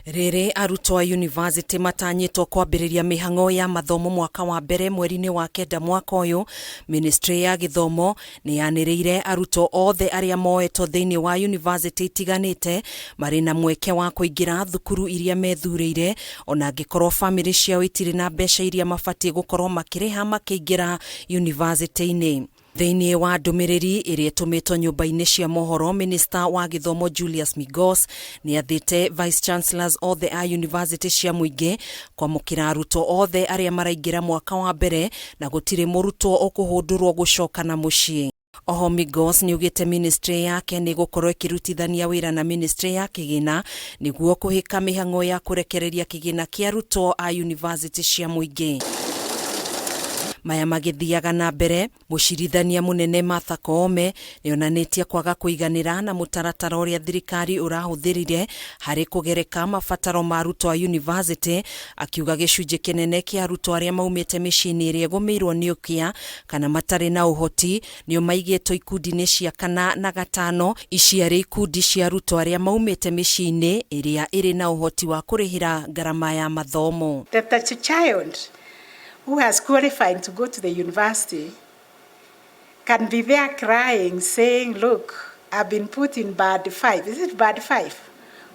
Rere arutwo a university matanyitwo kwambĩrĩria mĩhang'o ya mathomo mwaka wa mbere mweri-inĩ wa kenda mwaka ũyũ. Ministry ya gĩthomo nĩ yanĩrĩire arutwo othe arĩa moetwo thĩinĩ wa university itiganĩte marĩ na mweke wa kũingĩra thukuru iria methurĩire, ona angĩkorwo famĩlĩ ciao itirĩ na mbeca iria mabatiĩ gũkorwo makĩrĩha makĩingĩra university-inĩ. Thĩinĩ wa ndũmĩrĩri ĩrĩa ĩtũmĩtwo nyũmba-inĩ cia mohoro, Minister wa gĩthomo Julius Migos nĩ athĩte Vice Chancellors othe a university cia mũingĩ kwamũkĩra arutwo othe arĩa maraingĩra mwaka wa mbere na gũtirĩ mũrutwo ũkũhũndũrwo gũcoka na mũciĩ. Oho Migos nĩ ugĩte ministry yake nĩ gũkorwo ĩkĩrutithania wĩra na ministry ya kĩgĩna nĩguo kũhĩka mĩhang'o ya kũrekereria kĩgĩna kĩa arutwo a university cia mũingĩ. Maya magĩthiaga na mbere, mũcirithania mũnene Martha Koome nĩ onanĩtie kwaga kũiganĩra na mũtaratara ũrĩa thirikari ũrahũthĩrire harĩ kũgereka mabataro ma arutwo a university, akiuga gĩcunjĩ kĩnene kĩa arutwo arĩa maumĩte mĩciĩ-inĩ ĩrĩa ĩgũmĩirwo nĩ ũkĩa kana matarĩ na ũhoti nĩo maigĩtwo ikundi-inĩ cia 4 na 5, ici arĩ ikundi cia arutwo arĩa maumĩte mĩciĩ-inĩ ĩrĩa ĩrĩ na ũhoti wa kũrĩhĩra ngarama ya mathomo. Who has qualified to go to the university can be there crying, saying, look, I've been put in band 5. Is it band 5?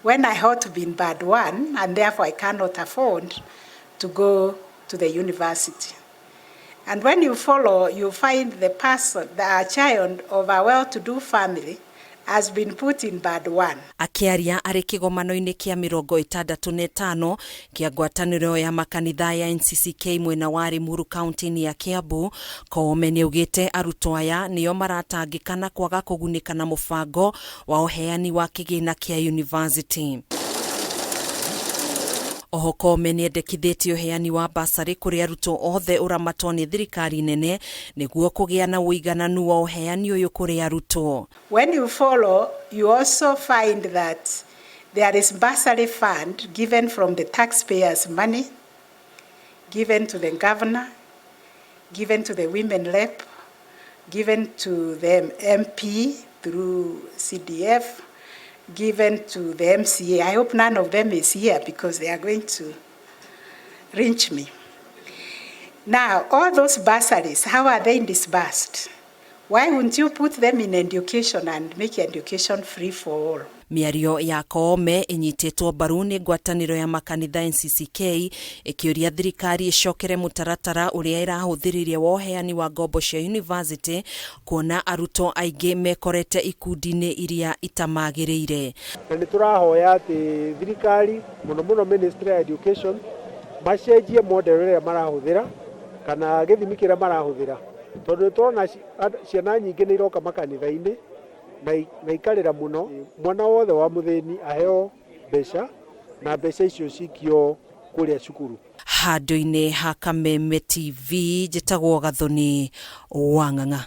When I ought to be in band 1, and therefore I cannot afford to go to the university. And when you follow, you find the child of a well-to-do family has been put in band 1. Akĩaria arĩ kĩgomano-inĩ kĩa 65 kĩa ngwatanĩro ya makanitha ya NCCK mwena wa Limuru kaunti-inĩ ya Kiambu, Koome nĩ augĩte arutwo aya nĩo maratangĩka na kwaga kũgunĩka na mũbango wa ũheani wa kĩgĩna kĩa university. Oho Koome nĩ endekithĩtie ũheani wa basarĩ kũrĩ arutwo othe ũramatwo nĩ thirikari nene nĩguo kũgĩa na ũigananu wa ũheani ũyũ kũrĩ arutwo. When you follow, you also find that there is bursary fund given from the taxpayers' money, given to the governor, given to the women rep, given to the MP through CDF, given to the MCA. I hope none of them is here because they are going to lynch me. Now, all those bursaries, how are they disbursed? Why wouldn't you put them in education and make education free for all? Mĩario ya Koome ĩnyitĩtwo mbaru nĩ ngwatanĩro ya makanitha NCCK ĩkĩũria thirikari ĩcokere mũtaratara ũrĩa ĩrahũthĩrire wa ũheani wa ngombo cia university, kuona arutwo aingĩ mekorete ikundi-inĩ iria itamagĩrĩire. Nĩ tũrahoya atĩ thirikari mũno Ministry of Education macenjie model ĩrĩa marahũthĩra kana gĩthimi kĩrĩa marahũthĩra, tondũ nĩ tũrona ciana nyingĩ nĩ iroka makanitha-inĩ na ikarĩra mũno, mwana wothe wa mũthĩni aheo mbeca na mbeca icio cikio kũrĩa cukuru. Handũ-inĩ ha Kameme TV, njĩtagwo Gathoni wa Ng'ang'a.